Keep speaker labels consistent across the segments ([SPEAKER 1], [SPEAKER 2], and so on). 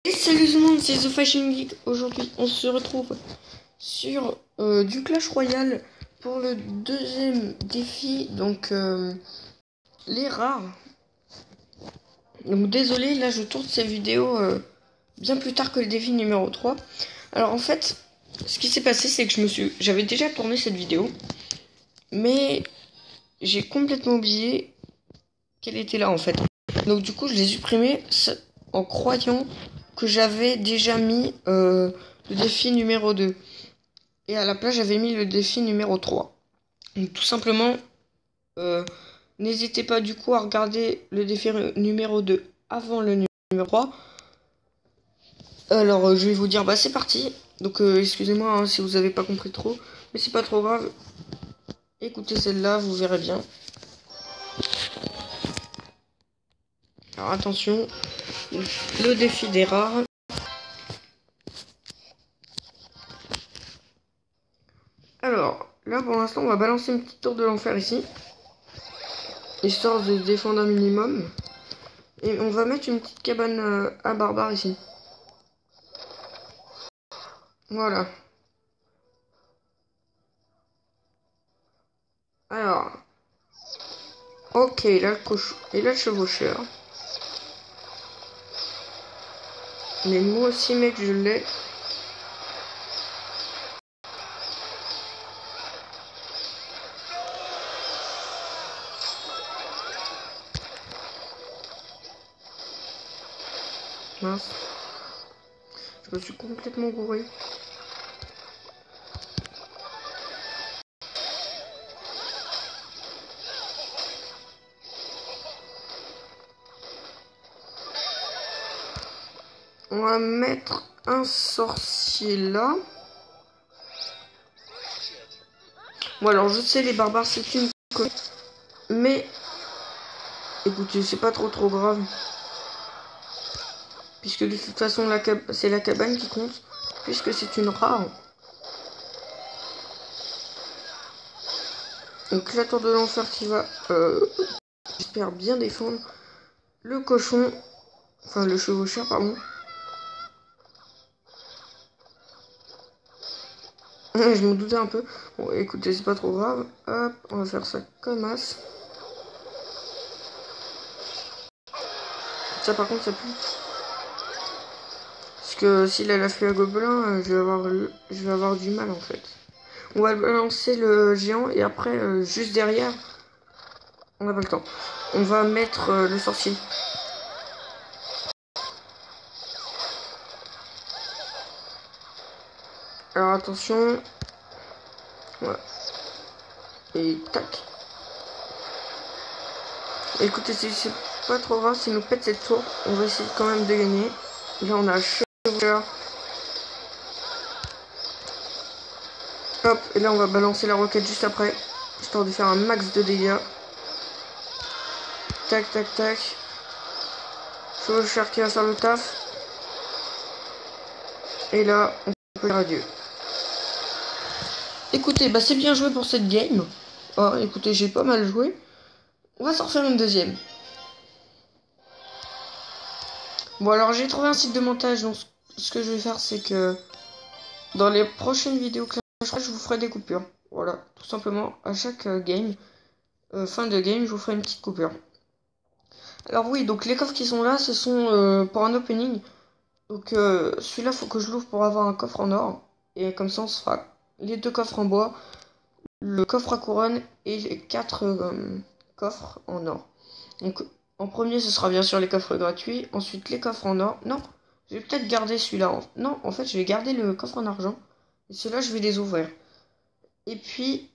[SPEAKER 1] Et salut tout le monde, c'est The Fashion Geek. Aujourd'hui, on se retrouve sur du Clash Royale pour le deuxième défi, donc les rares. Donc désolé, là je tourne cette vidéo bien plus tard que le défi numéro 3. Alors en fait, ce qui s'est passé, c'est que j'avais déjà tourné cette vidéo, mais j'ai complètement oublié qu'elle était là en fait. Donc du coup, je l'ai supprimée en croyant que j'avais déjà mis le défi numéro 2. Et à la place, j'avais mis le défi numéro 3. Donc tout simplement, n'hésitez pas du coup à regarder le défi numéro 2 avant le numéro 3. Alors, je vais vous dire, c'est parti. Donc, excusez-moi hein, si vous n'avez pas compris trop. Mais c'est pas trop grave. Écoutez celle-là, vous verrez bien. Alors, attention. Le défi des rares. Alors, là pour l'instant, on va balancer une petite tour de l'enfer ici. Histoire de se défendre un minimum. Et on va mettre une petite cabane à barbare ici. Voilà. Alors. Ok, là le cochon. Et là le chevaucheur. Mais moi aussi, mec, je l'ai. Mince. Je me suis complètement gouré. On va mettre un sorcier là. Bon, alors je sais, les barbares, c'est une connerie. Mais, écoutez, c'est pas trop grave. Puisque de toute façon, c'est la cabane qui compte. Puisque c'est une rare. Donc la tour de l'enfer qui va, j'espère, bien défendre le cochon. Enfin, le chevaucheur, pardon. Je me doutais un peu. Bon, écoutez, c'est pas trop grave. Hop, on va faire ça comme as. Ça, par contre, ça pue. Parce que s'il a la flûte à gobelin, je vais avoir du mal, en fait. On va balancer le géant et après, juste derrière, on n'a pas le temps. On va mettre le sorcier. Alors, attention. Voilà. Et tac. Écoutez, c'est pas trop grave s'il nous pète cette tour. On va essayer quand même de gagner. Là, on a chevaucheur. Hop, et là, on va balancer la roquette juste après. Histoire de faire un max de dégâts. Tac, tac, tac. Chevaucheur qui va faire le taf. Et là, on peut dire adieu. Écoutez, c'est bien joué pour cette game. Oh, écoutez, j'ai pas mal joué. On va s'en refaire une deuxième. Bon, alors j'ai trouvé un site de montage. Donc, ce que je vais faire, c'est que dans les prochaines vidéos Clash Royale, je vous ferai des coupures. Voilà, tout simplement, à chaque game, fin de game, je vous ferai une petite coupure. Alors oui, donc les coffres qui sont là, ce sont pour un opening. Donc celui-là, faut que je l'ouvre pour avoir un coffre en or. Et comme ça, on se fera les 2 coffres en bois, le coffre à couronne et les 4 coffres en or. Donc en premier, ce sera bien sûr les coffres gratuits. Ensuite, les coffres en or. Non, je vais peut-être garder celui-là. Non, en fait, je vais garder le coffre en argent. Et ceux-là, je vais les ouvrir. Et puis,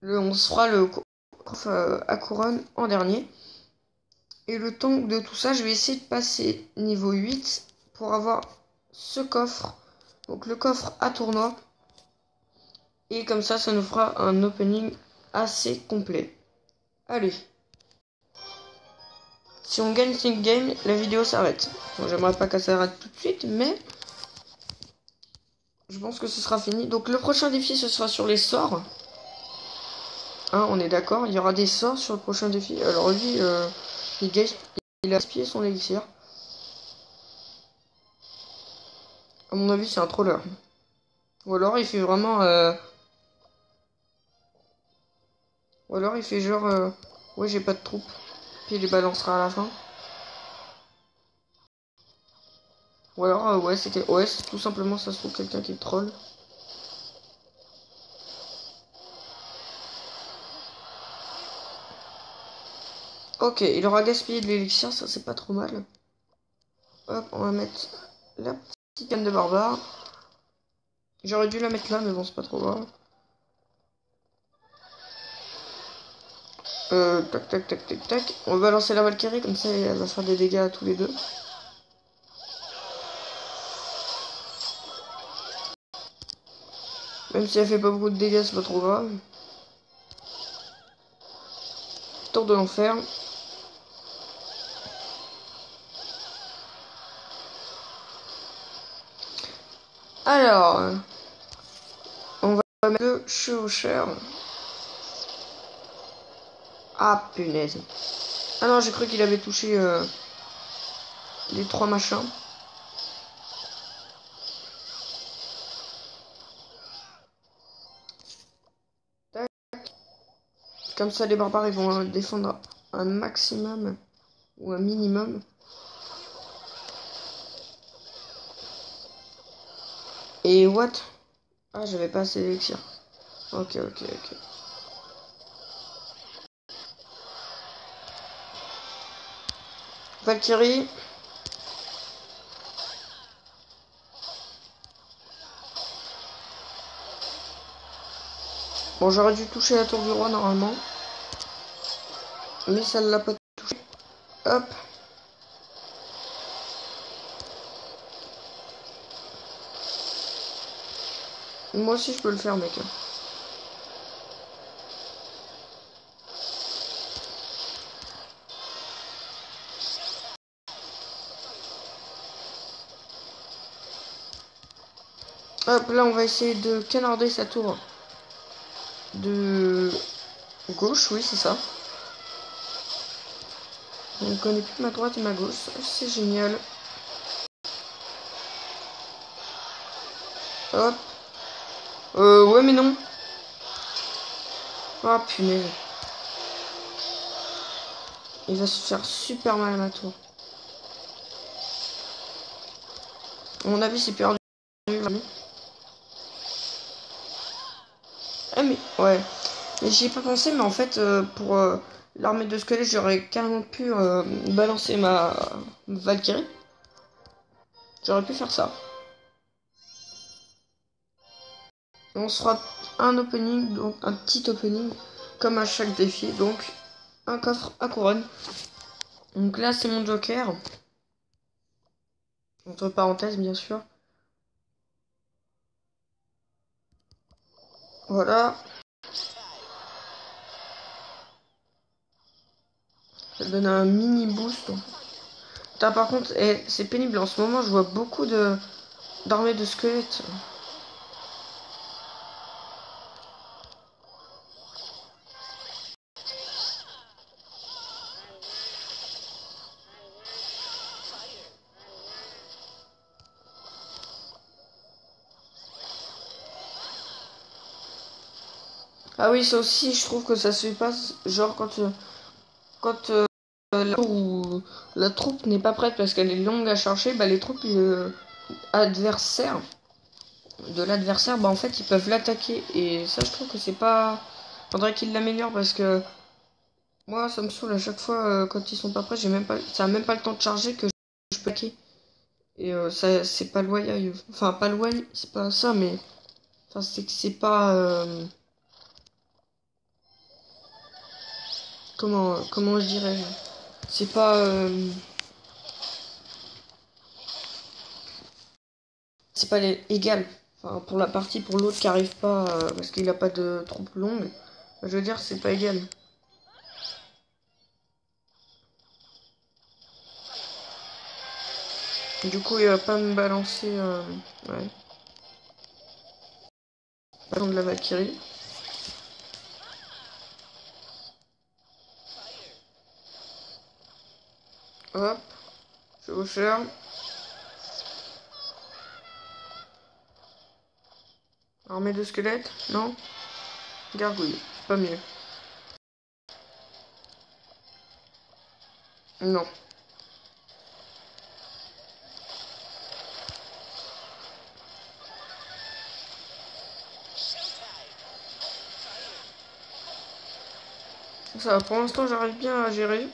[SPEAKER 1] on se fera le coffre à couronne en dernier. Et le temps de tout ça, je vais essayer de passer niveau 8 pour avoir ce coffre. Donc le coffre à tournoi. Et comme ça nous fera un opening assez complet. Allez. Si on gagne cette game, la vidéo s'arrête. Bon, j'aimerais pas qu'elle s'arrête tout de suite, mais je pense que ce sera fini. Donc le prochain défi, ce sera sur les sorts. Hein, on est d'accord, il y aura des sorts sur le prochain défi. Alors lui, il a gaspillé son élixir. À mon avis, c'est un troller. Ou alors il fait vraiment... Ou alors il fait genre... Ouais, j'ai pas de troupes. Puis il les balancera à la fin. Ou alors, ouais, c'était OS. Tout simplement, ça se trouve quelqu'un qui troll. Ok, il aura gaspillé de l'élixir, ça c'est pas trop mal. Hop, on va mettre la petite canne de barbare. J'aurais dû la mettre là, mais bon, c'est pas trop grave. Tac, tac, tac, tac, tac. On va lancer la Valkyrie, comme ça elle va faire des dégâts à tous les deux. Même si elle fait pas beaucoup de dégâts, c'est pas trop grave. Tour de l'enfer. Alors, on va mettre le chevaucheur. Ah, punaise. Ah non, j'ai cru qu'il avait touché les trois machins. Tac. Comme ça, les barbares, ils vont défendre un maximum ou un minimum. Et what? Ah, j'avais pas assez d'élixir. Ok, ok, ok. Valkyrie. Bon, j'aurais dû toucher la tour du roi normalement. Mais ça ne l'a pas touché. Hop. Moi aussi, je peux le faire, mec. Hop, là, on va essayer de canarder sa tour de gauche. Oui, c'est ça. On ne connaît plus ma droite et ma gauche. C'est génial. Hop. Ouais, mais non. Ah, punaise. Il va se faire super mal à ma tour. À mon avis, c'est perdu. Ah, mais ouais. Mais j'y ai pas pensé, mais en fait, pour l'armée de squelettes, j'aurais carrément pu balancer ma Valkyrie. J'aurais pu faire ça. On se fera un opening, donc un petit opening, comme à chaque défi. Donc, un coffre à couronne. Donc là, c'est mon joker. Entre parenthèses, bien sûr. Voilà. Ça donne un mini boost. Putain, par contre, c'est pénible. En ce moment, je vois beaucoup d'armées de squelettes. Ah oui, ça aussi, je trouve que ça se passe. Genre, quand la troupe n'est pas prête parce qu'elle est longue à chercher, bah, les troupes adversaires de l'adversaire, bah, en fait, ils peuvent l'attaquer. Et ça, je trouve que c'est pas. Faudrait qu'ils l'améliorent parce que moi, ça me saoule à chaque fois quand ils sont pas prêts. J'ai même pas, ça a même pas le temps de charger que je peux hacker. Et ça, c'est pas loyal. Enfin, pas loyal, c'est pas ça, mais. Enfin, c'est que c'est pas. Comment je dirais? C'est pas. C'est pas égal. Enfin, pour la partie, pour l'autre qui arrive pas parce qu'il a pas de troupe longue. Je veux dire, c'est pas égal. Du coup, il va pas me balancer. Ouais. Pas de la Valkyrie. Hop. Chevaucheur. Armée de squelettes? Non. Gargouille, c'est pas mieux. Non. Ça va, pour l'instant j'arrive bien à gérer.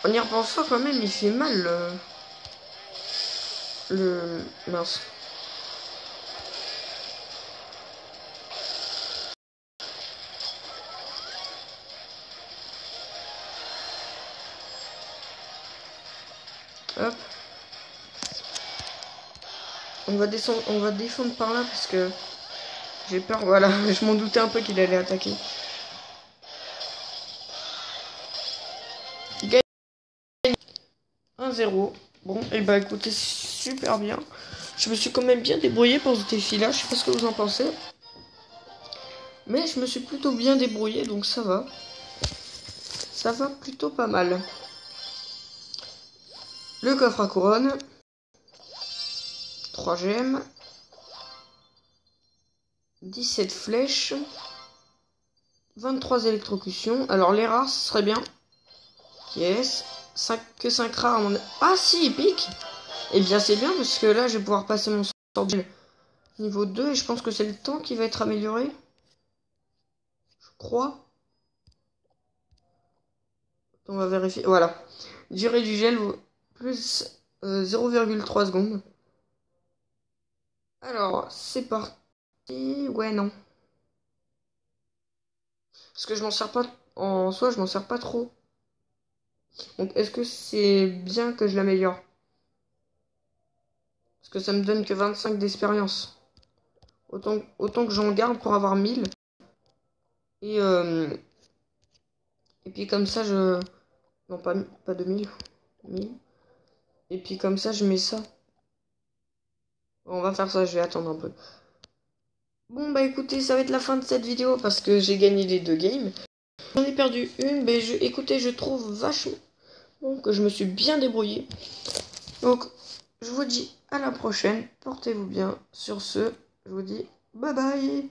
[SPEAKER 1] En y repensant quand même, il fait mal le... Mince. Hop. On va descendre, on va défendre par là parce que j'ai peur. Voilà, je m'en doutais un peu qu'il allait attaquer. Gagne 1-0. Bon, et bah écoutez, super bien. Je me suis quand même bien débrouillé pour ce défi-là. Je sais pas ce que vous en pensez. Mais je me suis plutôt bien débrouillé, donc ça va. Ça va plutôt pas mal. Le coffre à couronne. 3 gemmes. 17 flèches. 23 électrocutions. Alors les rares, ce serait bien. Yes. 5 rares. Ah si, épique. Eh bien c'est bien parce que là je vais pouvoir passer mon sort de niveau 2 et je pense que c'est le temps qui va être amélioré. Je crois. On va vérifier. Voilà. Durée du gel plus 0,3 secondes. Alors, c'est parti. Ouais, non. Parce que je m'en sers pas. En soi, je m'en sers pas trop. Donc, est-ce que c'est bien que je l'améliore? Parce que ça me donne que 25 d'expérience. Autant que j'en garde pour avoir 1000. Et, et puis comme ça, je... Non, pas 2000. 1000. Et puis comme ça, je mets ça. On va faire ça, je vais attendre un peu. Bon, bah écoutez, ça va être la fin de cette vidéo parce que j'ai gagné les 2 games. J'en ai perdu une, mais écoutez, je trouve vachement bon que je me suis bien débrouillé. Donc, je vous dis à la prochaine. Portez-vous bien. Sur ce, je vous dis bye bye.